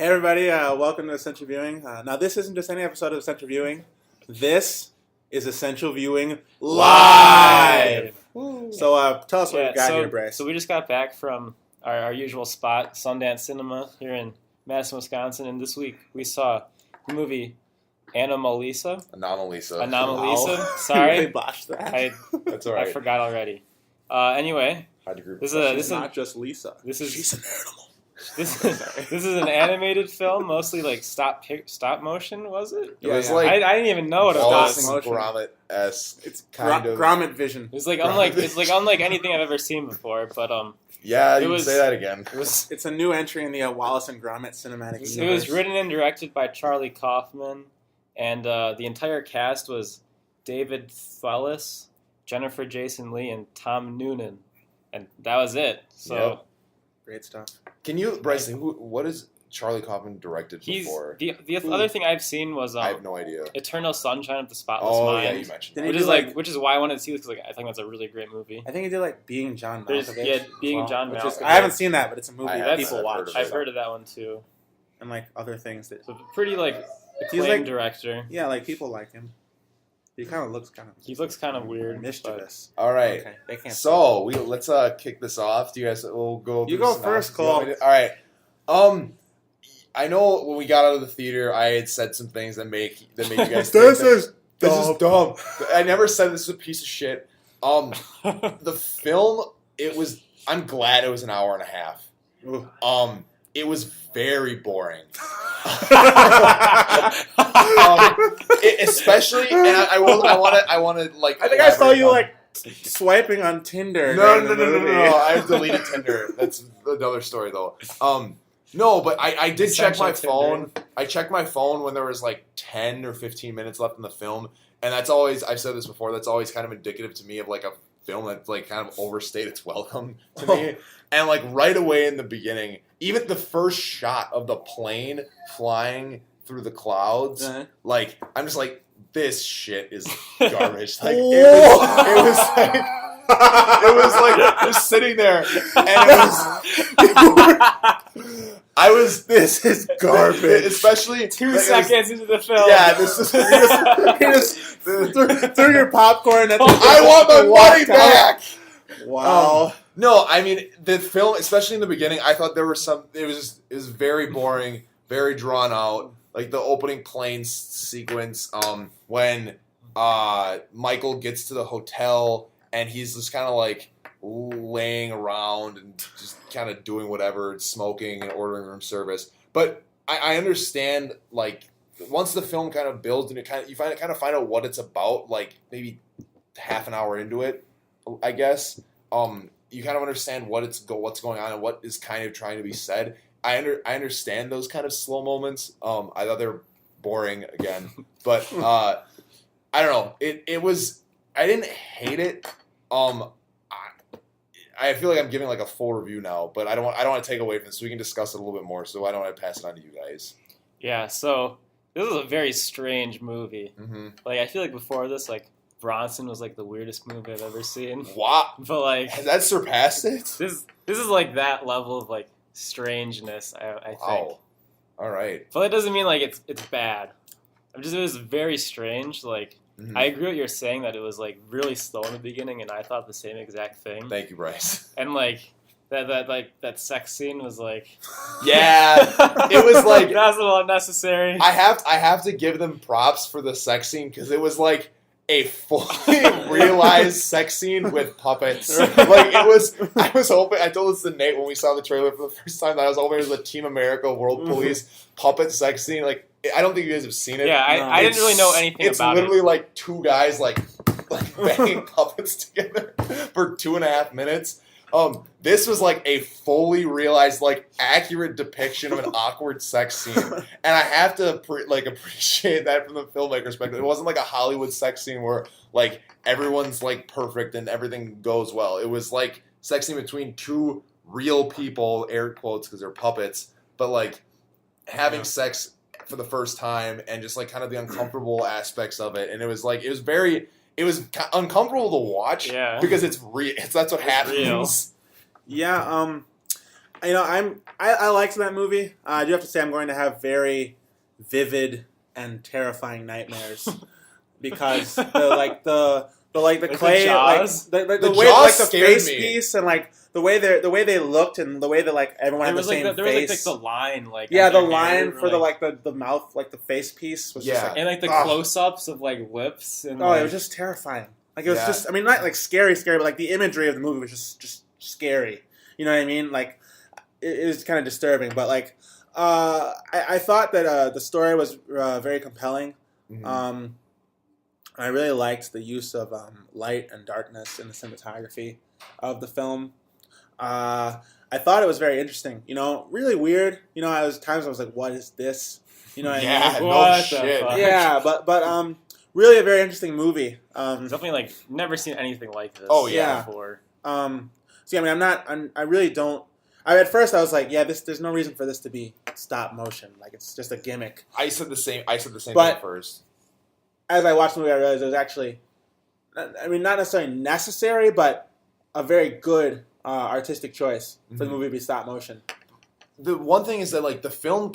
Hey everybody, welcome to Essential Viewing. Now this isn't just any episode of Essential Viewing. This is Essential Viewing Live! So tell us what you got here, Bryce. So we just got back from our usual spot, Sundance Cinema, here in Madison, Wisconsin, and this week we saw the movie Anomalisa. Wow. Sorry. You really botched that. That's all right. I forgot already. Anyway, This is not just Lisa. She's an animal. This is an animated film, mostly like stop motion, was it? It was I didn't even know what it was. Gromit-esque. It's kind of Gromit vision. It's unlike anything I've ever seen before. But yeah, you can say that again. It's a new entry in the Wallace and Gromit cinematic universe. It was written and directed by Charlie Kaufmann, and the entire cast was David Thewlis, Jennifer Jason Leigh, and Tom Noonan, and that was it. So. Yep. Great stuff. Can you, Bryce, what has Charlie Kaufmann directed before? The other thing I've seen was I have no idea. Eternal Sunshine of the Spotless Mind. Oh yeah, you mentioned that. Which is why I wanted to see this, because I think that's a really great movie. I think he did Being John Malkovich. Being John Malkovich. I haven't seen that, but it's a movie that people watch. I've heard of that one too. And other things that. So pretty acclaimed director. Yeah, people like him. He kind of looks kind of weird, mischievous. All right. Okay, they can't. So let's kick this off. Do you guys? We'll go. You go first, Cole. All right. I know when we got out of the theater, I had said some things that make you guys. This is dumb. I never said this is a piece of shit. The film. I'm glad it was an hour and a half. It was very boring. Especially, and I want to I think I saw you swiping on Tinder. No. I've deleted Tinder. That's another story though. No, but I did check my phone. I checked my phone when there was 10 or 15 minutes left in the film, and that's always, I've said this before, that's always kind of indicative to me of a film that's kind of overstayed its welcome to me. And right away in the beginning, even the first shot of the plane flying through the clouds, I'm just this shit is garbage. It was just sitting there, and this is garbage. Especially 2 seconds into the film. Yeah, this is you just threw your popcorn at I want my money back. Wow. No, I mean the film, especially in the beginning, I thought there were some. It was very boring, very drawn out. The opening plane sequence, when Michael gets to the hotel and he's just kind of laying around and just kind of doing whatever, smoking and ordering room service. But I understand once the film kind of builds and you find out what it's about, maybe half an hour into it, I guess. You kind of understand what's going on and what is kind of trying to be said. I understand those kind of slow moments. I thought they were boring again, but I don't know. It was. I didn't hate it. I feel like I'm giving a full review now, but I don't want to take away from this, so we can discuss it a little bit more. So I don't want to pass it on to you guys. Yeah. So this is a very strange movie. Mm-hmm. I feel before this, Bronson was the weirdest movie I've ever seen. Wow. But has that surpassed it? This is that level of strangeness. I think. Wow. All right. But that doesn't mean it's bad. It was very strange. Mm-hmm. I agree with what you're saying that it was really slow in the beginning, and I thought the same exact thing. Thank you, Bryce. And that sex scene was yeah, it was that was a little unnecessary. I have to give them props for the sex scene because it was a fully realized sex scene with puppets. I was hoping, I told this to Nate when we saw the trailer for the first time, that I was hoping it was a Team America World Police puppet sex scene. I don't think you guys have seen it. Yeah, I didn't really know anything about it. It's literally two guys banging puppets together for 2.5 minutes. This was a fully realized, accurate depiction of an awkward sex scene, and I have to appreciate that from the filmmaker's perspective. It wasn't a Hollywood sex scene where everyone's perfect and everything goes well. It was sex scene between two real people, air quotes because they're puppets, but having sex for the first time and just kind of the uncomfortable aspects of it, and it was uncomfortable to watch because it's real. That's what happens. Real. Yeah. I liked that movie. I do have to say I'm going to have very vivid and terrifying nightmares because the clay, Jaws? the way Jaws the scared face me. piece and the way they looked and the way that everyone had the same face. There was like the line the line for the mouth, the face piece was just and the close-ups of lips and it was just terrifying. It was just not scary, but the imagery of the movie was just scary. You know what I mean? It was kind of disturbing, but I thought that the story was very compelling. Mm-hmm. I really liked the use of light and darkness in the cinematography of the film. I thought it was very interesting. Really weird. I was like, "What is this?" You know what I mean? No shit. Yeah, but really a very interesting movie. Definitely never seen anything like this. Oh yeah. Before. I really don't. At first, I was like, "Yeah, there's no reason for this to be stop motion. It's just a gimmick." I said the same thing first. As I watched the movie, I realized it was actually, not necessarily necessary, but a very good artistic choice for the movie to be stop motion. The one thing is that the film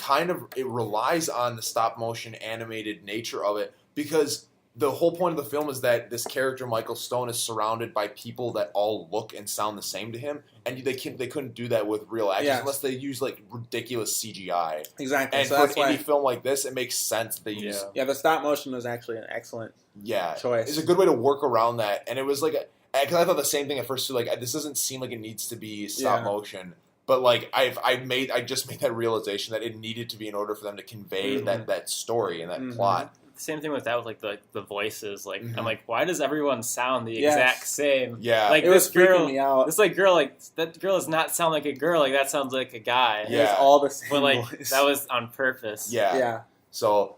it relies on the stop motion animated nature of it because the whole point of the film is that this character Michael Stone is surrounded by people that all look and sound the same to him, and they couldn't do that with real actors unless they use ridiculous CGI. Exactly. And for an indie film like this, it makes sense that they use. Yeah, the stop motion was actually an excellent choice. It's a good way to work around that, and it was because I thought the same thing at first too. This doesn't seem like it needs to be stop motion. But I just made that realization that it needed to be in order for them to convey that story and that plot. Same thing with that with the voices. I'm like, why does everyone sound the exact same? Yeah, it was freaking me out. This girl that girl does not sound like a girl. That sounds like a guy. Yeah, it's all the same. But voice. that was on purpose. Yeah. So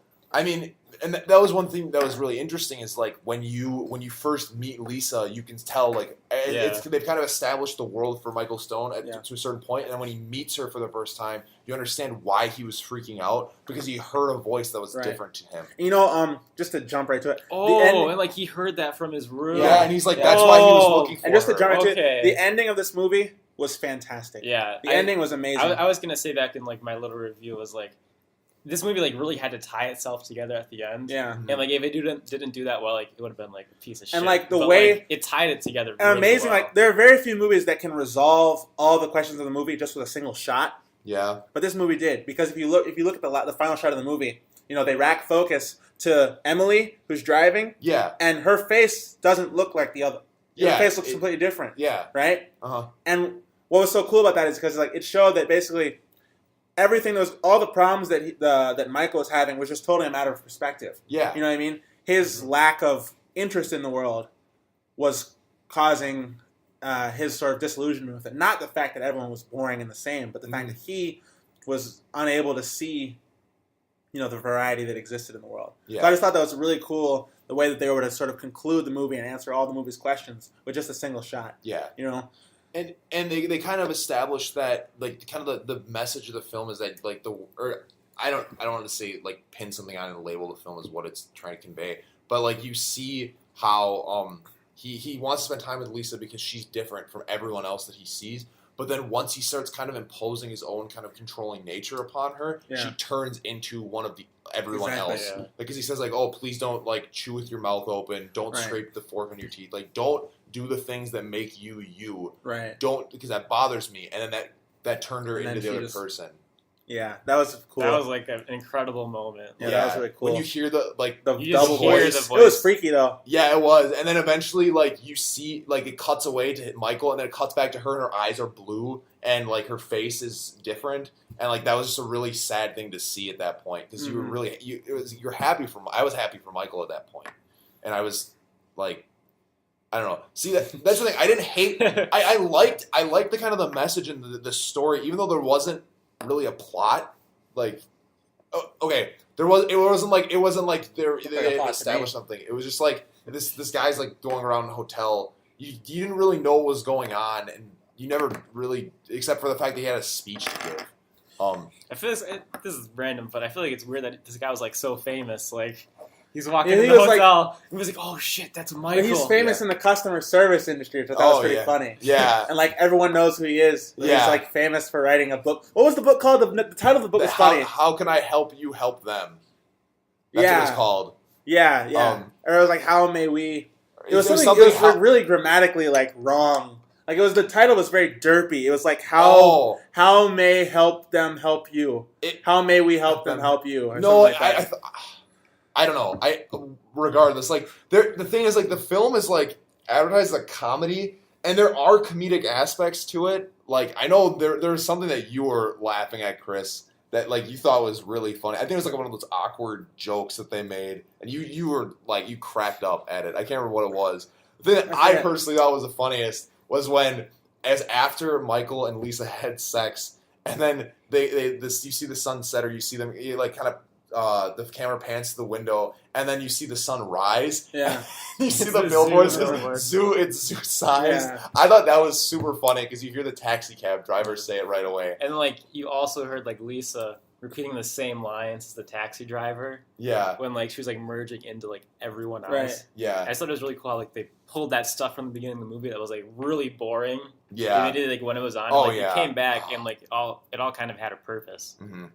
and that was one thing that was really interesting is when you first meet Lisa, you can tell they've kind of established the world for Michael Stone to a certain point, and then when he meets her for the first time, you understand why he was freaking out because he heard a voice that was different to him. Just to jump right to it. And he heard that from his room. Yeah, and he's like, that's why he was looking for her. And just to jump right to it, the ending of this movie was fantastic. Yeah, the ending was amazing. I was gonna say back in my little review was this movie really had to tie itself together at the end. Yeah. And if it didn't do that well, it would have been a piece of shit. And the way it tied it together. And really amazing. well. There are very few movies that can resolve all the questions of the movie just with a single shot. Yeah. But this movie did, because if you look at the final shot of the movie, they rack focus to Emily who's driving. Yeah. And her face doesn't look like the other. Yeah. Her face looks completely different. Yeah. Right? Uh-huh. And what was so cool about that is because it showed that basically everything all the problems that Michael was having was just totally a matter of perspective. Yeah. You know what I mean? His lack of interest in the world was causing his sort of disillusionment with it. Not the fact that everyone was boring and the same, but the fact that he was unable to see, the variety that existed in the world. Yeah. So I just thought that was really cool, the way that they were to sort of conclude the movie and answer all the movie's questions with just a single shot. Yeah. And they kind of established that the message of the film is that I don't want to say pin something on and label the film as what it's trying to convey, but you see how he wants to spend time with Lisa because she's different from everyone else that he sees. But then once he starts kind of imposing his own kind of controlling nature upon her, she turns into one of everyone else. Yeah. Because he says oh, please don't chew with your mouth open, don't scrape the fork on your teeth, don't do the things that make you you. Right. Don't, because that bothers me. And then that turned her into the other person. Yeah, that was cool. That was an incredible moment. Yeah, that was really cool. When you hear the double voice. It was freaky though. Yeah, it was. And then eventually you see it cuts away to hit Michael, and then it cuts back to her, and her eyes are blue, and her face is different, and that was just a really sad thing to see at that point because you were really you're happy for. I was happy for Michael at that point, and I was I don't know. See, that's the thing. I didn't hate. I liked the kind of the message and the story, even though there wasn't really a plot. Okay, it wasn't like they established something. It was just this guy's this guy's going around a hotel. You didn't really know what was going on, and you never really, except for the fact that he had a speech to give. I feel this is random, but I feel it's weird that this guy was so famous. He's walking Yeah, in he the was hotel. He was like, "Oh shit, that's Michael." But he's famous in the customer service industry, which I thought was pretty funny. Yeah. And like everyone knows who he is. But Yeah. He's like famous for writing a book. What was the book called? The title of the book was funny. How can I help you help them? That's what it's called. Yeah. Or it was like, how may we? It was something. It was really grammatically like wrong. Like it was the title was very derpy. It was like how may help them help you? How may we help them help you? Or No, like that. I don't know. Regardless, like the thing is, like the film is like advertised as a comedy, and there are comedic aspects to it. Like I know there's something that you were laughing at, Chris, that like you thought was really funny. I think it was like one of those awkward jokes that they made, and you were like you cracked up at it. I can't remember what it was. The thing that I personally thought was the funniest was when, as after Michael and Lisa had sex, and then you see the sunset, or you see them like kind of the camera pans to the window, and then you see the sun rise. Yeah, you see the billboard says zoo. It's zoo size. Yeah. I thought that was super funny because you hear the taxi cab driver say it right away. And like you also heard like Lisa repeating the same lines as the taxi driver. Yeah. When like she was like merging into like everyone else. Right. Yeah. I just thought it was really cool how like they pulled that stuff from the beginning of the movie that was like really boring. Yeah. And they did it like when it was on. Oh, like, yeah. It came back and like it all kind of had a purpose. Mm-hmm.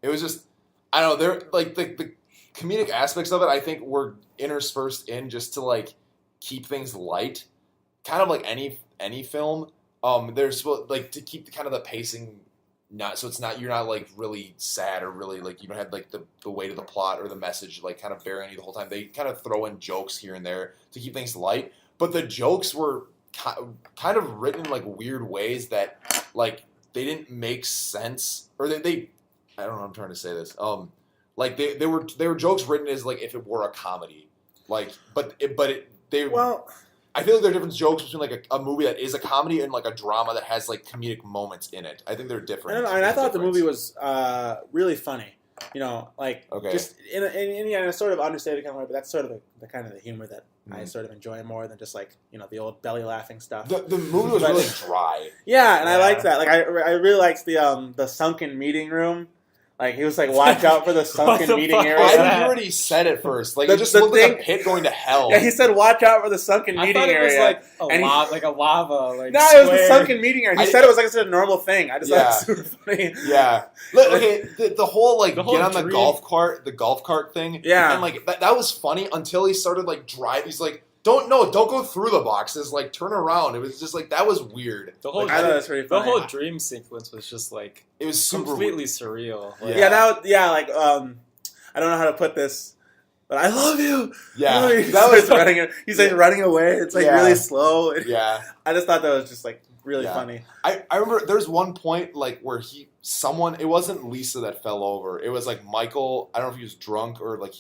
It was just, I don't know, there like the comedic aspects of it I think were interspersed in just to like keep things light. Kind of like any film. There's like to keep kind of the pacing so it's not, you're not like really sad or really like you don't have like the weight of the plot or the message like kind of bearing you the whole time. They kind of throw in jokes here and there to keep things light, but the jokes were kind of written in like weird ways that like they didn't make sense, or they I don't know how I'm trying to say this. Like they were jokes written as like if it were a comedy, like I feel like there are different jokes between like a movie that is a comedy and like a drama that has like comedic moments in it. I think they're different. I thought the movie was really funny. You know, like just in a sort of understated kind of way, but that's sort of the kind of the humor that I sort of enjoy more than just like the old belly laughing stuff. The movie was really dry. Yeah, and I liked that. Like I really liked the sunken meeting room. Like he was like, watch out for the sunken meeting area. I already said it first. Like it just looked like a pit going to hell. Yeah, he said, watch out for the sunken meeting area. I thought it was like a lava. Like no, it was the sunken meeting area. He said it was like a normal thing. I just thought it was super funny. Yeah. Look, okay, the whole like get on the golf cart thing. Yeah. And like that was funny until he started like driving. He's like, don't go through the boxes. Like turn around. It was just like that was weird. The whole I thought it was pretty funny. The whole dream sequence was just like it was super completely weird. surreal. Like, like I don't know how to put this, but I love you. Yeah, that was running. He's like running away. It's like really slow. Yeah, I just thought that was just like really funny. I remember there's one point like where it wasn't Lisa that fell over. It was like Michael. I don't know if he was drunk or like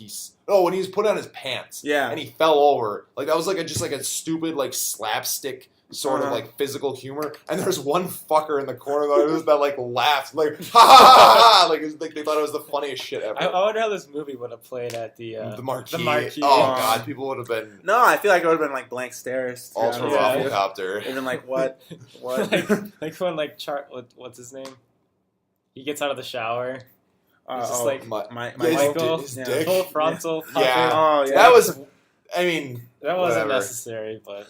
when he was putting on his pants. Yeah. And he fell over. Like that was like just like a stupid like slapstick sort of like physical humor. And there's one fucker in the corner that like laughed like ha ha ha, like they thought it was the funniest shit ever. I wonder how this movie would have played at the marquee. The marquee. Oh god, people would have been. No, I feel like it would have been like blank stares. Ultra Rafflecopter. They've been like what? like when like what's his name? He gets out of the shower. It's just like Michael, his dick. Full frontal. Yeah. Oh, yeah. That was. I mean, that wasn't necessary, but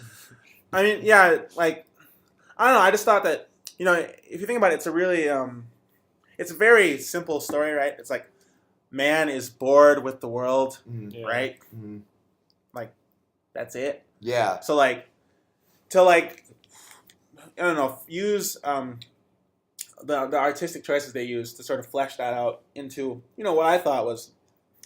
I mean, yeah. Like I don't know. I just thought that if you think about it, it's a really it's a very simple story, right? It's like man is bored with the world, right? Mm-hmm. Like that's it. Yeah. So like to like I don't know, use the artistic choices they used to sort of flesh that out into what I thought was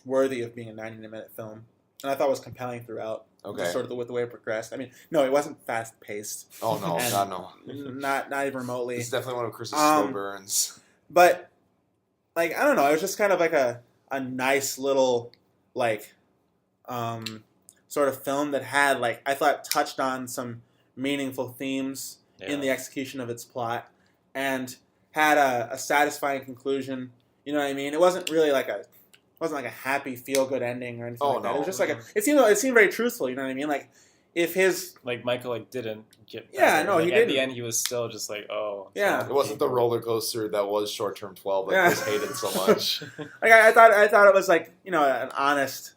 worthy of being a 90-minute film, and I thought was compelling throughout. Okay. Just sort of with the way it progressed. I mean, no, it wasn't fast paced. Oh no, God no. Not even remotely. It's definitely one of Chris's slow burns. But like I don't know, it was just kind of like a nice little like sort of film that had like I thought touched on some meaningful themes in the execution of its plot and had a satisfying conclusion. You know what I mean? It wasn't really like a happy feel good ending or anything like that. It was just like it seemed very truthful. You know what I mean? Like if his like Michael like didn't get better. No, like, he at didn't. the end he was still just like it wasn't the roller coaster that was Short Term 12 that Chris hated so much. Like I thought it was like an honest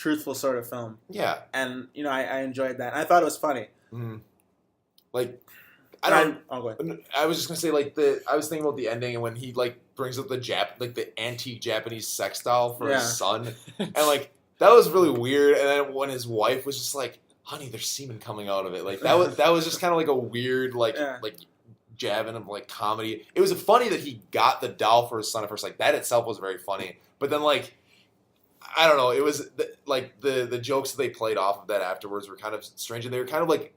truthful sort of film. Yeah. And, I enjoyed that. And I thought it was funny. Mm-hmm. Like, Go ahead. I was just gonna say, like, I was thinking about the ending, and when he like brings up the antique Japanese sex doll for his son, and like that was really weird. And then when his wife was just like, "Honey, there's semen coming out of it," like that was just kind of like a weird like jabbing of like comedy. It was funny that he got the doll for his son at first. Like that itself was very funny, but then like I don't know, it was the jokes that they played off of that afterwards were kind of strange, and they were kind of like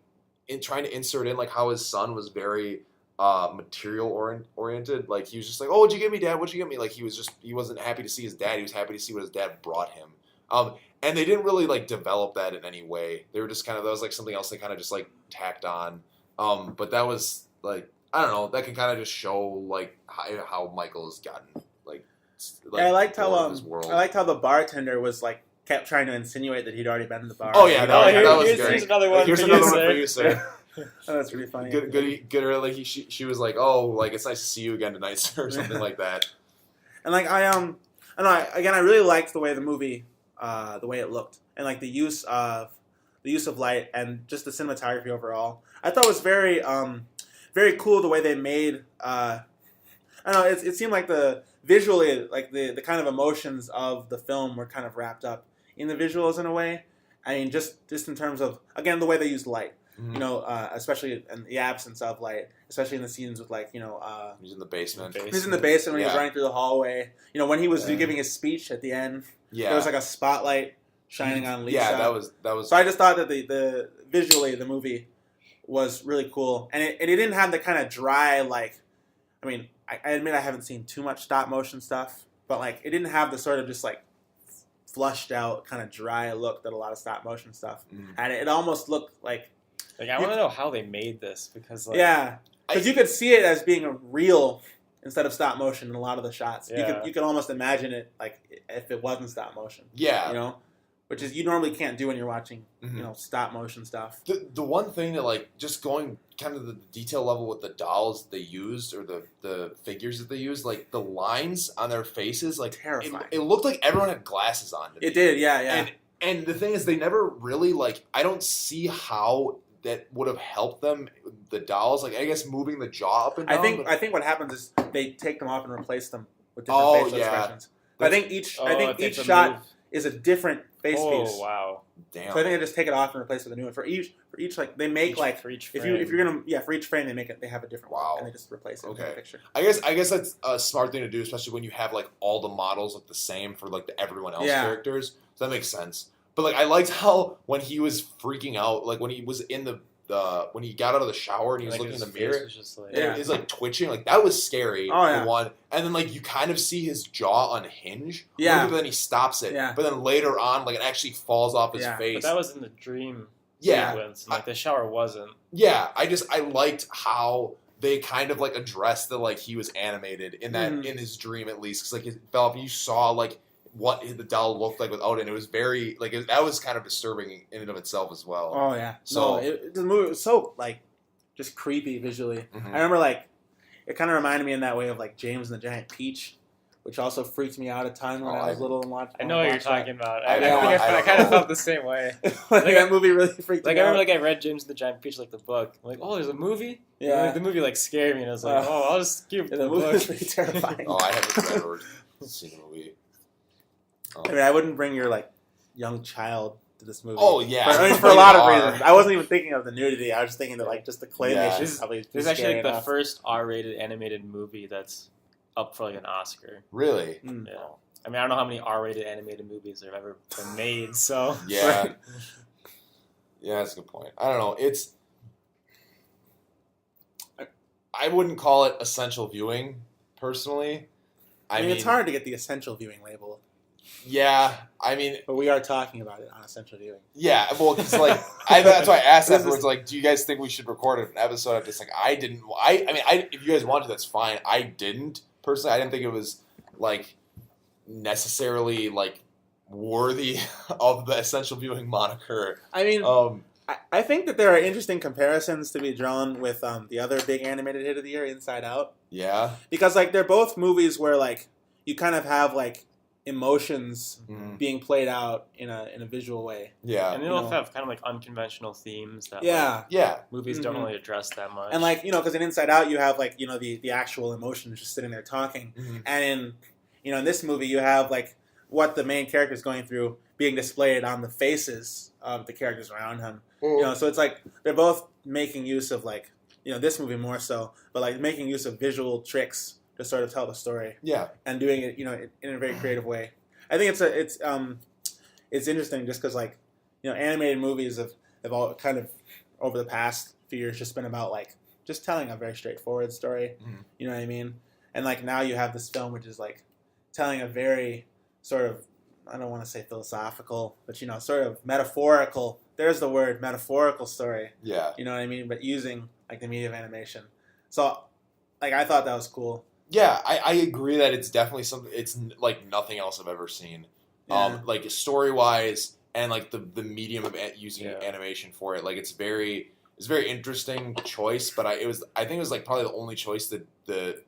trying to insert in like how his son was very material oriented. Like he was just like, "Oh, what'd you get me, Dad? What'd you get me?" Like he wasn't happy to see his dad. He was happy to see what his dad brought him. And they didn't really like develop that in any way. They were just that was like something else they kind of just like tacked on. But that was like, I don't know, that can kind of just show like how Michael has gotten like I liked how the bartender was like kept trying to insinuate that he'd already been in the bar. Oh yeah, that was great. Here's another one. Here's another one for you, sir. Oh, that's pretty funny. Good. Like she was like, "Oh, like it's nice to see you again tonight, sir," or something like that. And like I really liked the way the movie, the way it looked, and like the use of light and just the cinematography overall. I thought it was very very cool the way they made. I don't know. It seemed like visually, like the kind of emotions of the film were kind of wrapped up in the visuals in a way. I mean, just in terms of, again, the way they used light. Mm-hmm. Especially in the absence of light, especially in the scenes with he's in the basement. He's in the basement when he was running through the hallway. When he was giving his speech at the end, there was like a spotlight shining on Lisa. Yeah, that was. So I just thought that the visually the movie was really cool, and it didn't have the kind of dry like. I mean, I admit I haven't seen too much stop motion stuff, but like it didn't have the sort of just like flushed out kind of dry look that a lot of stop motion stuff had. It almost looked like. Like I want to know how they made this because because you could see it as being a real instead of stop motion in a lot of the shots. Yeah. You could almost imagine it like if it wasn't stop motion. Yeah, which is you normally can't do when you're watching stop motion stuff. The one thing that like just going kind of the detail level with the dolls they used or the figures that they used, like the lines on their faces, like terrifying. It looked like everyone had glasses on. It did, yeah. And the thing is, they never really like. I don't see how that would have helped them. The dolls, like I guess moving the jaw up and down. I think what happens is they take them off and replace them with different facial expressions. But I think each shot is a different face piece. Oh wow! Damn. So I think they just take it off and replace it with a new one. For each like they make for each frame. if you're gonna for each frame they have a different one and they just replace it with a picture. I guess that's a smart thing to do, especially when you have like all the models look the same for like the everyone else characters. So that makes sense. But like I liked how when he was freaking out, like when he was in when he got out of the shower and he was looking in the mirror, he's like twitching, like that was scary. For one, and then like you kind of see his jaw unhinge. But then he stops it. But then later on, like it actually falls off his face. But that was in the dream sequence. Like the shower wasn't. Yeah, I liked how they kind of like addressed that like he was animated in that in his dream at least, because like it fell off and you saw like what the doll looked like without it. And it was very like that was kind of disturbing in and of itself as well. Oh yeah. So the movie was so like just creepy visually. I remember like it kind of reminded me in that way of like James and the Giant Peach, which also freaked me out a ton when I was little and watched. I know what you're talking about. I kind of felt the same way. Like that movie really freaked me out. I remember like I read James and the Giant Peach like the book. I'm like, oh, there's a movie. Yeah. And, like, the movie like scared me, and I was like, I'll just keep the movie. book. Was pretty terrifying. I haven't read or seen the movie. I mean, I wouldn't bring your like young child to this movie. Oh yeah, for a lot of reasons. I wasn't even thinking of the nudity. I was just thinking that like just the claymation. This is actually like the first R-rated animated movie that's up for like an Oscar. Really? Yeah. I mean, I don't know how many R-rated animated movies have ever been made. So yeah, yeah, that's a good point. I don't know. I wouldn't call it essential viewing personally. I mean, it's hard to get the essential viewing label. Yeah, I mean, but we are talking about it on essential viewing. Yeah, well, because like that's why I asked afterwards. Like, do you guys think we should record an episode? I'm just like, I didn't. I mean, if you guys want to, that's fine. I didn't personally. I didn't think it was like necessarily like worthy of the essential viewing moniker. I mean, I think that there are interesting comparisons to be drawn with the other big animated hit of the year, Inside Out. Yeah, because like they're both movies where like you kind of have like emotions Mhm. being played out in a visual way. Yeah. And they You also know. have kind of like unconventional themes that Yeah. Yeah. movies don't Mhm. really address that much. And like, because in Inside Out you have like, the actual emotions just sitting there talking. Mhm. And in this movie you have like what the main character is going through being displayed on the faces of the characters around him. So it's like they're both making use of like, this movie more so, but like making use of visual tricks to sort of tell the story. Yeah. And doing it, in a very creative way. I think it's interesting just because like, animated movies have all kind of over the past few years just been about like just telling a very straightforward story. Mhm. You know what I mean? And like now you have this film which is like telling a very sort of, I don't want to say philosophical, but sort of metaphorical. There's the word, metaphorical story. Yeah. You know what I mean? But using like the medium of animation. So like I thought that was cool. Yeah, I agree that it's definitely something. It's like nothing else I've ever seen. Yeah. Like story wise, and like the medium of using Yeah. animation for it. Like it's a very interesting choice. But I think it was like probably the only choice that the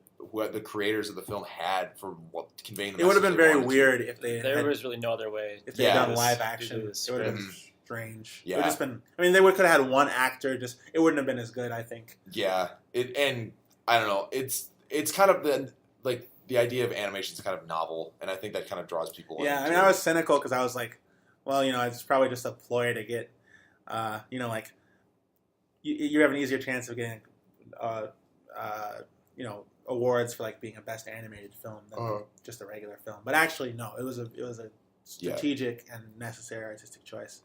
creators of the film had for what conveying the It would have message been they very wanted to. weird if they there had, was really no other way. if they had Yeah. done live Do action. this It would have been script. strange. Yeah. It would have just been. I mean, they could have had one actor. Just it wouldn't have been as good. I think. Yeah, and I don't know. It's kind of the idea of animation is kind of novel, and I think that kind of draws people in. Yeah, I mean, I was cynical because I was like, well, it's probably just a ploy to get, like you have an easier chance of getting, awards for like being a best animated film than just a regular film. But actually, no, it was a strategic and necessary artistic choice.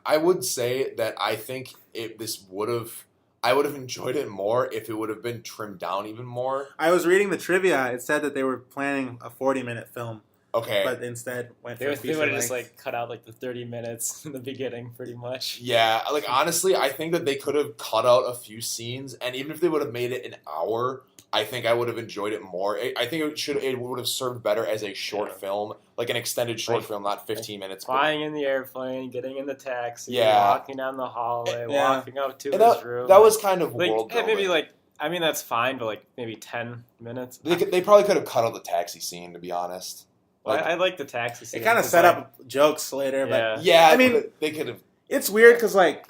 I would say that I think I would have enjoyed it more if it would have been trimmed down even more. I was reading the trivia. It said that they were planning a 40-minute film, Okay. but instead went for They a would feature have just length. like cut out like the 30 minutes in the beginning, pretty much. Yeah, like honestly, I think that they could have cut out a few scenes, and even if they would have made it an hour, I think I would have enjoyed it more. I think it would have served better as a short film, like an extended short Like- film, not 15 minutes. but- Flying in the airplane, getting in the taxi, Yeah. walking down the hallway, Yeah. walking up to And his room. that was kind of like world building. maybe like I mean that's fine, but like maybe 10 minutes. They probably could have cut out the taxi scene, to be honest. Like, I like the taxi scene. It kind of 'cause, set like, up jokes later, but yeah, I mean- but they could have. it's weird because like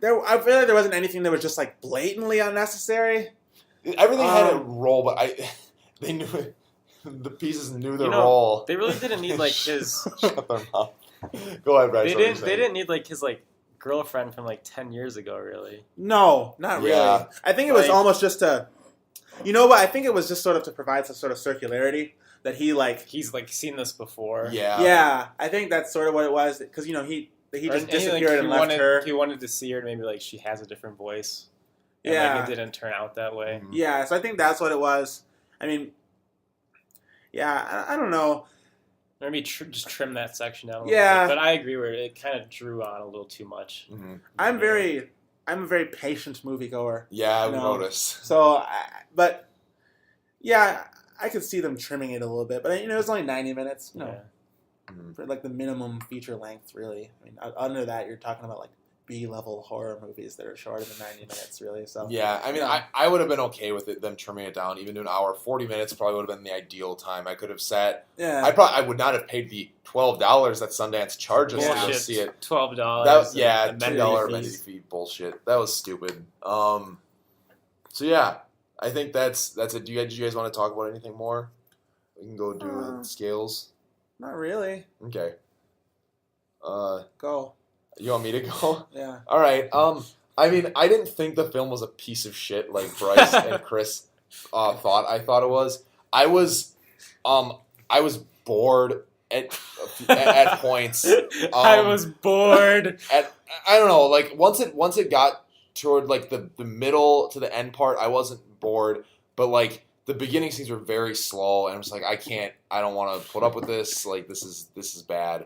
I feel like there wasn't anything that was just like blatantly unnecessary. Everything had a role, but they knew it. The pieces knew their role. They really didn't need like his. Shut their mouth. Go ahead, Bryce. They didn't need like his like girlfriend from like 10 years ago, really. No, not really. Yeah. I think it was Like- almost just to, what? I think it was just sort of to provide some sort of circularity that he like. He's like seen this before. Yeah. Yeah, I think that's sort of what it was because he just disappeared and left her. He wanted to see her, and maybe like she has a different voice. And, Yeah. like, it didn't turn out that way. Mhm. Yeah, so I think that's what it was. I mean, yeah, I don't know. Maybe just trim that section down a little Yeah. bit. But I agree where it kind of drew on a little too much. Mhm. I'm a very patient moviegoer. Yeah, we No. noticed. So, but yeah, I could see them trimming it a little bit. But it was only 90 minutes. Yeah. Mhm. For like the minimum feature length, really. I mean, under that, you're talking about like B-level horror movies that are shorter than 90 minutes, really. So Yeah, I mean, I would have been okay with them trimming it down, even to an hour. 40 minutes probably would have been the ideal time. I could have sat. yeah, I would not have paid the $12 that Sundance charges to go Bullshit. see it. $12. Yeah, and $2 amenity amenity fees. fee bullshit. That was stupid. So yeah, I think that's it. Do you guys want to talk about anything more? We can go do scales. not really. Okay. Go. You want me to go? Yeah. All right. I mean, I didn't think the film was a piece of shit like Bryce and Chris thought. I thought it was. I was bored at points. I was bored. I don't know. Like once it got toward like the middle to the end part, I wasn't bored. But like the beginning scenes were very slow, and I'm just like, I don't want to put up with this. Like this is bad.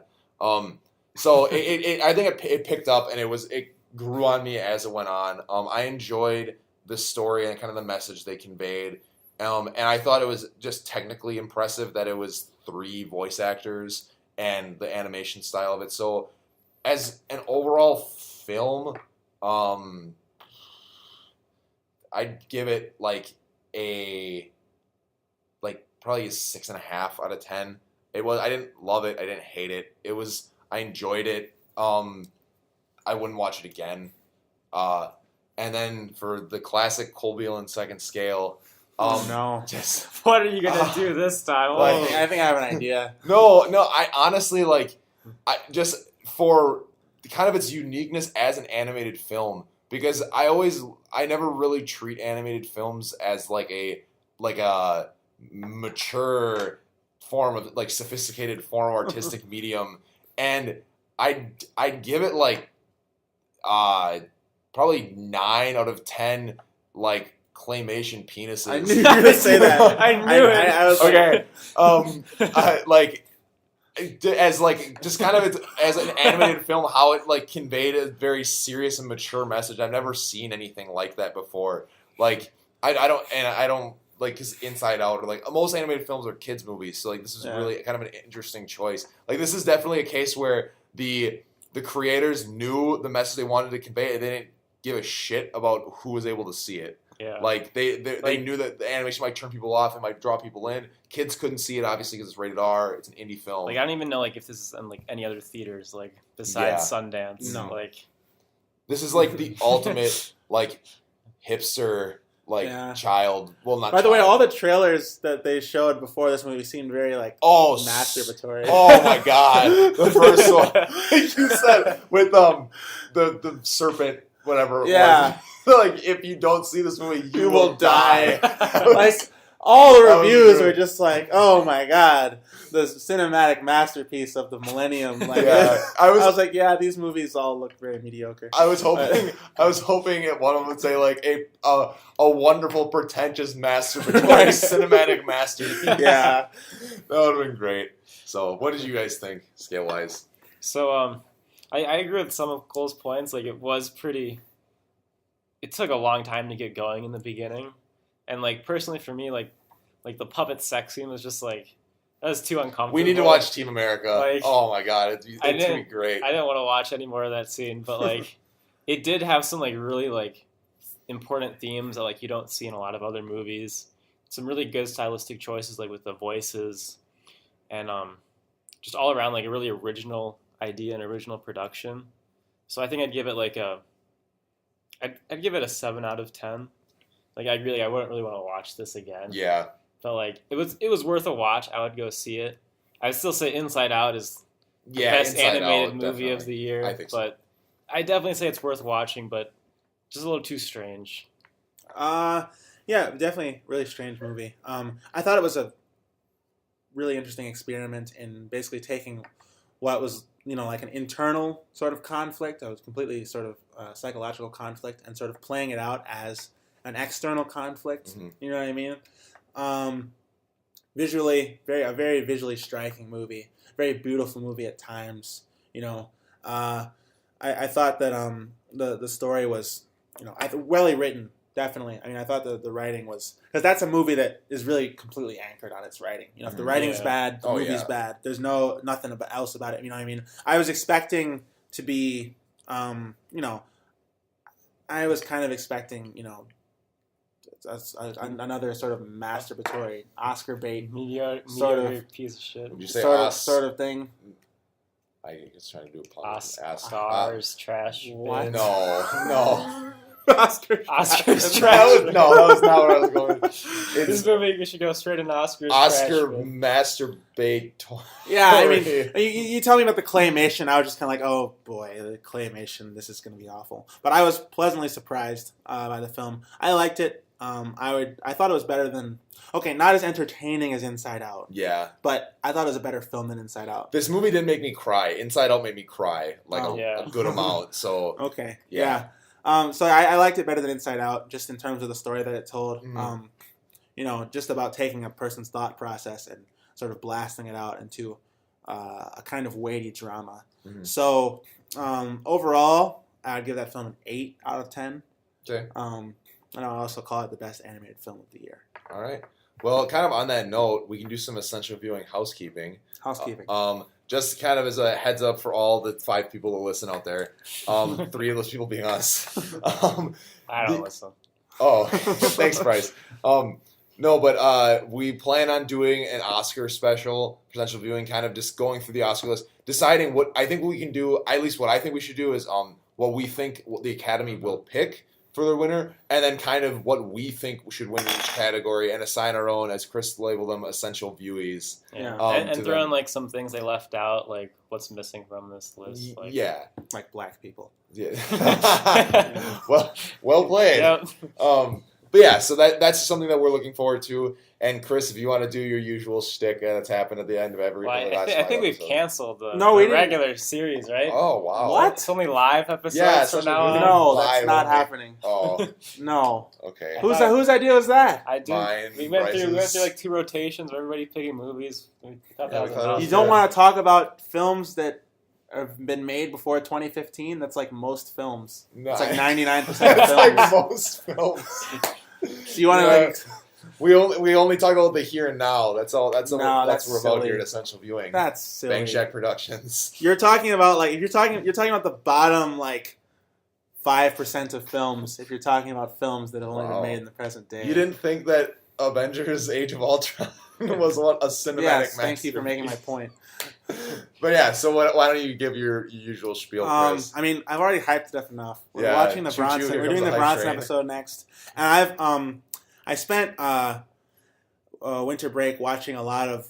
So I think it picked up, and it grew on me as it went on. I enjoyed the story and kind of the message they conveyed. And I thought it was just technically impressive that it was 3 voice actors and the animation style of it. So as an overall film, I'd give it like a probably a 6.5 out of 10. I didn't love it. I didn't hate it. I enjoyed it. I wouldn't watch it again. And then for the classic Colby second scale. No. Just What are you gonna do this time? I think I have an idea. No. I honestly I just for kind of its uniqueness as an animated film, because I never really treat animated films as like a mature form of sophisticated form of artistic medium, and I'd give it probably 9 out of 10 claymation penises. I knew you were gonna say that. I knew it. I was okay. Just kind of as an animated film, how it conveyed a very serious and mature message. I've never seen anything like that before. I don't because Inside Out or most animated films are kids movies, so this is really kind of an interesting choice. This is definitely a case where the creators knew the message they wanted to convey, and they didn't give a shit about who was able to see it. Yeah. They knew that the animation might turn people off, it might draw people in. Kids couldn't see it obviously because it's rated R. It's an indie film. I don't even know if this is in any other theaters besides Sundance. No. This is the ultimate hipster child. Well, not. By the way, child. all the trailers that they showed before this movie seemed very masturbatory. Oh my god, the first one you said with the serpent, whatever. Yeah. If you don't see this movie, you will die. All the reviews were just oh my god, the cinematic masterpiece of the millennium. I was like, yeah, these movies all look very mediocre. I was hoping one of them would say a wonderful, pretentious, masturbatory cinematic masterpiece. Yeah, that would have been great. So, what did you guys think, scale wise? So, I agree with some of Cole's points. It was pretty. It took a long time to get going in the beginning, and personally for me, the puppet sex scene was just that was too uncomfortable. We need to watch Team America. Oh my god, it's gonna be great. I didn't want to watch any more of that scene, but it did have some really important themes that you don't see in a lot of other movies. Some really good stylistic choices with the voices, and just all around a really original idea and original production. So I think I'd give it I'd give it a 7 out of 10. I wouldn't really want to watch this again. Yeah. But it was worth a watch. I would go see it. I would still say Inside Out is the best animated movie of the year. I think so. But I definitely say it's worth watching, but just a little too strange. Yeah, definitely really strange movie. I thought it was a really interesting experiment in basically taking what was an internal sort of conflict. It was completely sort of psychological conflict, and sort of playing it out as an external conflict. Mm-hmm. You know what I mean? Visually, a very visually striking movie, very beautiful movie at times. I thought that the story was well written. Definitely. I thought the writing was, because that's a movie that is really completely anchored on its writing. If the writing's bad, the movie's bad. There's nothing else about it. You know what I mean? I was expecting to be, I was kind of expecting, another sort of masturbatory Oscar bait sort of piece of shit. Would you say sort of thing. I was trying to do a plug. Oscars trash. What? No. Oscars trash. That was not where I was going. This movie, we should go straight into Oscars. Oscar trash, masturbate. Yeah, you tell me about the claymation, I was just kind of oh boy, the claymation, this is going to be awful. But I was pleasantly surprised by the film. I liked it. I thought it was better than, not as entertaining as Inside Out. Yeah. But I thought it was a better film than Inside Out. This movie didn't make me cry. Inside Out made me cry a good amount. So okay. Yeah. So I liked it better than Inside Out, just in terms of the story that it told. Mm-hmm. Just about taking a person's thought process and sort of blasting it out into a kind of weighty drama. Mm-hmm. So overall, I'd give that film an 8 out of 10. Okay. And I'll also call it the best animated film of the year. All right. Well, kind of on that note, we can do some essential viewing housekeeping. Just kind of as a heads up for all the 5 people that listen out there, 3 of those people being us. I don't listen. Oh, thanks, Bryce. No, but we plan on doing an Oscar special, potential viewing, kind of just going through the Oscar list, deciding what I think we can do. At least what I think we should do is what we think the Academy will pick for their winner, and then kind of what we think should win in each category, and assign our own, as Chris labeled them, essential viewies. Yeah, and throw in like some things they left out, like what's missing from this list. Like, yeah, like black people. Yeah. well played. Yep. But yeah, so that's something that we're looking forward to. And Chris, if you want to do your usual shtick that's happened at the end of every. Well, I think we've canceled the regular series, right? Oh wow! What? It's only live episodes from now on. No, that's not happening. Oh, no. Okay. Whose idea was that? I do. Mine, we went through like 2 rotations of everybody picking movies. We thought that was you don't want to talk about films that have been made before 2015. That's like most films. No. It's like 99% of films. That's like most films. So you want to like. We only talk about the here and now. That's all. That's what we're about here at Essential Viewing. That's silly. Bank Shack Productions. You're talking about like if you're talking about the bottom like 5% of films. If you're talking about films that have only been made in the present day. You didn't think that Avengers: Age of Ultron was a cinematic yes, masterpiece? Thank you for making my point. But yeah, so why don't you give your usual spiel, Chris? I mean, I've already hyped it up enough. We're watching the Bronson. We're doing the Bronson episode next, and I spent winter break watching a lot of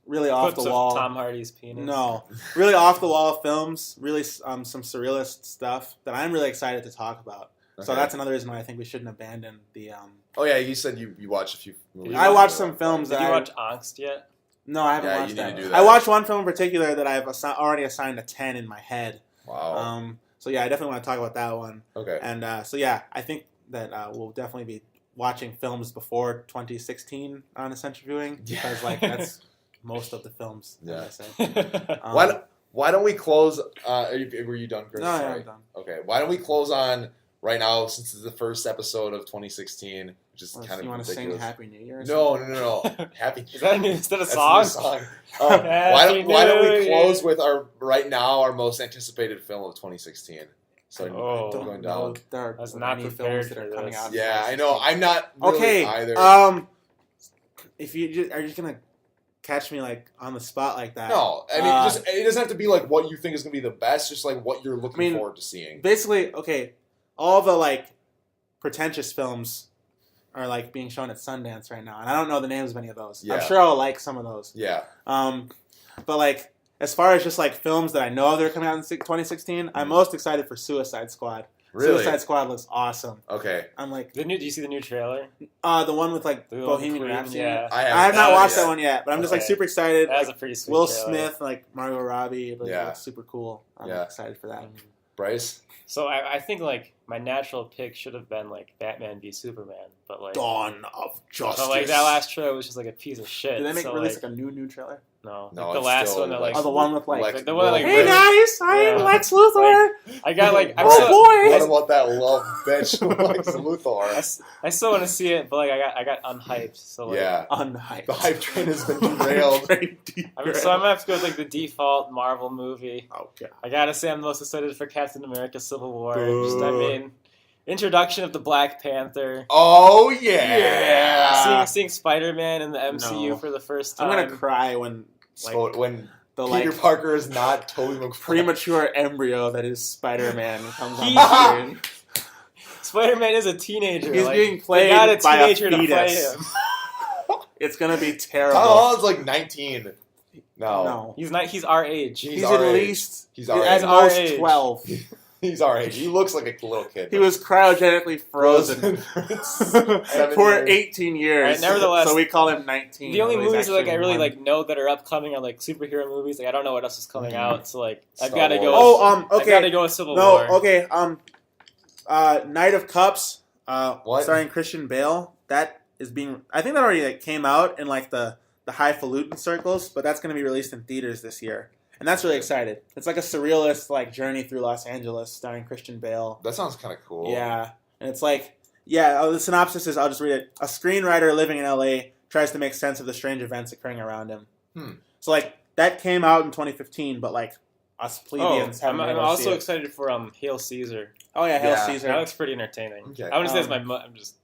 really off the wall Tom Hardy's penis. No, really off the wall films. Really, some surrealist stuff that I'm really excited to talk about. Okay. So that's another reason why I think we shouldn't abandon the. Oh yeah, you said you watched a few movies. I watched some films. Did you watch Angst yet? No, I haven't watched you need to do that. I watched one film in particular that I've already assigned a 10 in my head. Wow. So yeah, I definitely want to talk about that one. Okay. And so yeah, I think that we'll definitely be watching films before 2016 on Essential Viewing because like that's most of the films. Yeah. As I said. Why don't we close? Were you done, Chris? No, I'm done. Okay. Why don't we close on right now since it's the first episode of 2016, which is kind of you want ridiculous. to sing Happy New Year? No. Happy New Year. Is that instead of song? Why don't we close with our most anticipated film of 2016? So going down. There are many films that are coming out. Yeah, I know. I'm not really either. If are you just gonna catch me like on the spot like that? No, I mean, it doesn't have to be like what you think is gonna be the best. Just like what you're looking forward to seeing. Basically, okay, all the like pretentious films are like being shown at Sundance right now, and I don't know the names of any of those. Yeah. I'm sure I'll like some of those. Yeah. But like as far as just like films that I know that are coming out in 2016, I'm most excited for Suicide Squad. Really? Suicide Squad looks awesome. Okay. I'm like do you see the new trailer? The one with like Bohemian Rhapsody. Yeah. I have not watched that one yet, but I'm just like super excited. That was a pretty sweet Will trailer. Smith, like Margot Robbie, it looks super cool. I'm excited for that. Bryce? So I think like my natural pick should have been like Batman v Superman, but like Dawn of Justice. But like that last trailer was just like a piece of shit. Did they release like a new trailer? No, like the last one that like the one with like the one that like hey guys, I'm Lex Luthor. Like, I got like what about that love bitch Lex Luthor? I still want to see it, but like I got unhyped. So like, unhyped. The hype train has been derailed. So I'm gonna have to go with like the default Marvel movie. Okay. I gotta say I'm most excited for Captain America: Civil War. Introduction of the Black Panther. Oh yeah. Seeing Spider-Man in the MCU for the first time. I'm gonna cry when Peter Parker is not Tobey Maguire. Premature embryo that is Spider-Man comes on the screen. Spider-Man is a teenager. He's being played by a fetus. It's gonna be terrible. Tom Holland's like 19. No. He's our age. He's at least at most 12. He's our age. He looks like a little kid. He was cryogenically frozen for 18 years. Right, nevertheless, so we call him 19. The only movies that I really like know that are upcoming are like superhero movies. Like I don't know what else is coming out, so like I've got to go. Okay. I got to go with Civil War. Okay. Knight of Cups. Starring Christian Bale. That is being. I think that already came out in like the highfalutin circles, but that's going to be released in theaters this year. And that's really excited. It's like a surrealist like journey through Los Angeles starring Christian Bale. That sounds kind of cool. Yeah. And it's like, the synopsis is, I'll just read it. A screenwriter living in LA tries to make sense of the strange events occurring around him. So like, that came out in 2015, but like, us plebeians haven't been able to I'm also see it. excited for Hail Caesar. Oh yeah, Hail Caesar. That looks pretty entertaining. Okay. I want to say it's I'm just...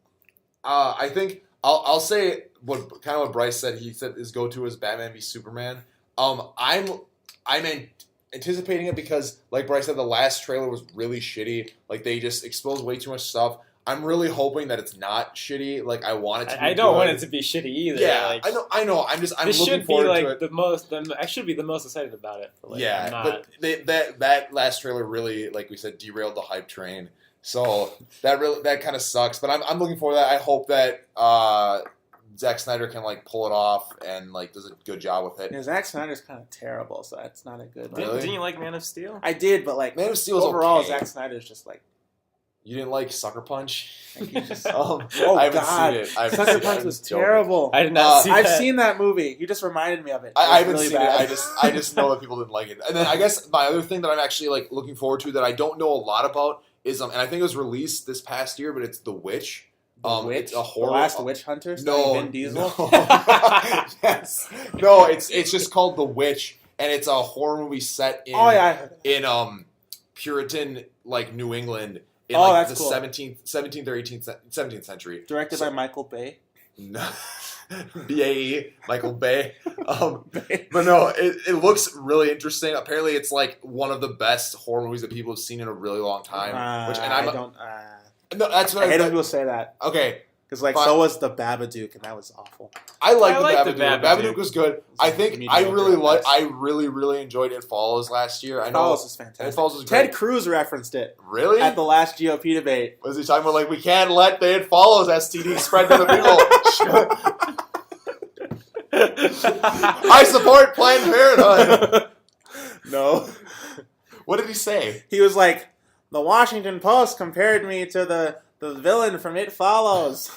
I think I'll say what Bryce said. He said his go-to is Batman v Superman. I'm anticipating it because, like Bryce said, the last trailer was really shitty. Like they just exposed way too much stuff. I'm really hoping that it's not shitty. Like I want it to be I don't want it to be shitty either. Yeah, like, I know. I'm looking forward to it. I should be the most excited about it. But, like, yeah, I'm not. but that last trailer really, like we said, derailed the hype train. So that kind of sucks. But I'm looking forward to that. I hope that Zack Snyder can like pull it off and like does a good job with it. Yeah, Zack Snyder's kind of terrible, so that's not a good. Really? Didn't you like Man of Steel? I did, but like Man of Steel's overall, okay. Zack Snyder's just like. You didn't like Sucker Punch? Like he just, oh I haven't God, seen it. I haven't Sucker seen it. Punch was I'm joking. terrible. I did not see that. I've seen that movie. You just reminded me of it. I haven't really seen bad. it. I just know that people didn't like it. And then I guess my other thing that I'm actually like looking forward to that I don't know a lot about is and I think it was released this past year, but it's The Witch. Witch? It's a horror. The Last Witch Hunter? No, Vin Diesel? no. Yes. No, it's just called The Witch, and it's a horror movie set in in Puritan like New England in like the cool. 17th or 17th century. Directed by Michael Bay. No. B.A.E. Michael Bay. But no, it looks really interesting. Apparently, it's like one of the best horror movies that people have seen in a really long time. No, that's what I hate when people say that. Okay. Because like so was the Babadook, and that was awful. I like the Babadook. Babadook. Babadook was good. I think I really enjoyed It Follows last year. I know Follows is fantastic. It Follows was great. Ted Cruz referenced it. Really? At the last GOP debate. Was he talking about like we can't let the It Follows STD spread to the people? I support Planned Parenthood. No. What did he say? He was like, the Washington Post compared me to the villain from It Follows.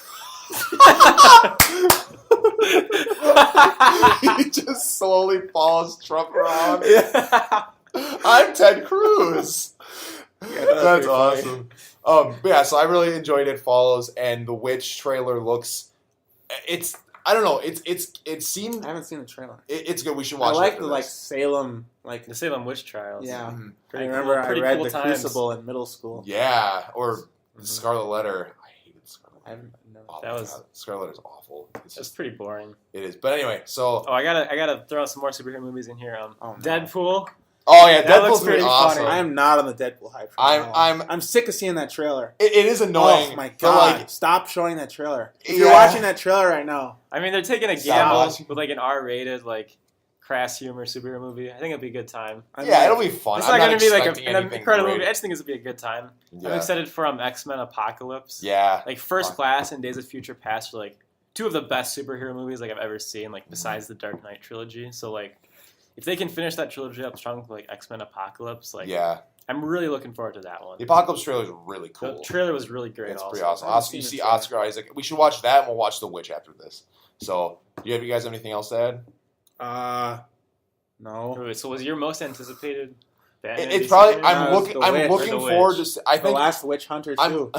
He just slowly follows Trump around. Yeah. I'm Ted Cruz. Yeah, That's awesome. Yeah, so I really enjoyed It Follows, and the Witch trailer looks. I don't know. It seemed. I haven't seen the trailer. It's good. We should watch. I like it the Salem, the Salem witch trials. Yeah, Pretty I remember cool, I read cool the times. Crucible in middle school. Yeah, or Scarlet Letter. I hated Scarlet Letter. That was Scarlet Letter's awful. It's just pretty boring. It is, but anyway. So I gotta throw some more superhero movies in here. No. Deadpool. Oh yeah, That Deadpool's looks pretty pretty awesome. funny. I am not on the Deadpool hype. I'm sick of seeing that trailer. It is annoying. Oh my but, god! like, Stop showing that trailer. If Yeah. you're watching that trailer right now, I mean, they're taking a Stop gamble watching. with like an R-rated, like crass humor superhero movie. I think it'll be a good time. it'll be fun. It's I'm not going to be like expecting an anything incredible great. movie. I just think it's going to be a good time. Yeah. I'm excited for X-Men Apocalypse. Yeah. Like First Class and Days of Future Past are like two of the best superhero movies like I've ever seen, like besides the Dark Knight trilogy. So like if they can finish that trilogy up strong with like X-Men Apocalypse, like I'm really looking forward to that one. The Apocalypse trailer is really cool. The trailer was really great. It's also. pretty awesome. You see Oscar Isaac. We should watch that, and we'll watch The Witch after this. So, you guys have anything else to add? No. Wait, so was your most anticipated? Batman It's DC probably. movie? I'm looking forward to. I The think Last Witch Hunter too.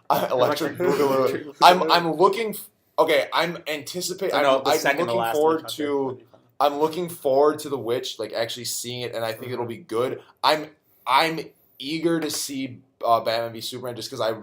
Electric Boogaloo. I'm looking. Okay, I'm anticipating. I'm looking forward to. I'm looking forward to The Witch, like actually seeing it, and I think it'll be good. I'm eager to see Batman v Superman just because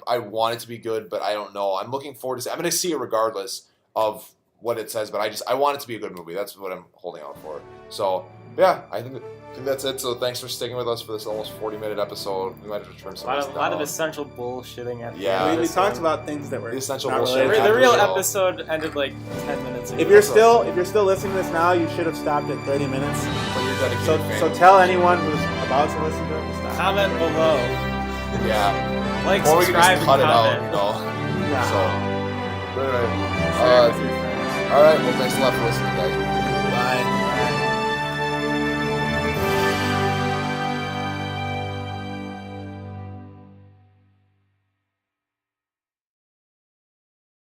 I want it to be good, but I don't know. I'm looking forward to. I'm going to see it regardless of what it says, but I want it to be a good movie. That's what I'm holding out for. So yeah, I think that's it. So thanks for sticking with us for this almost 40-minute episode. We might have to turn some. A lot of essential bullshitting at the Yeah. end. We talked about things that were The essential not bullshit. related. The real Show. episode ended like 10 minutes ago. If you're still listening to this now, you should have stopped at 30 minutes. For your dedicated fans. So tell anyone who's about to listen to it to stop. Comment below. Yeah. Like, Or we can subscribe, just cut it comment. out. No. Yeah. So. But anyway. Share it with your friends. All right. Well, thanks a lot for listening, guys.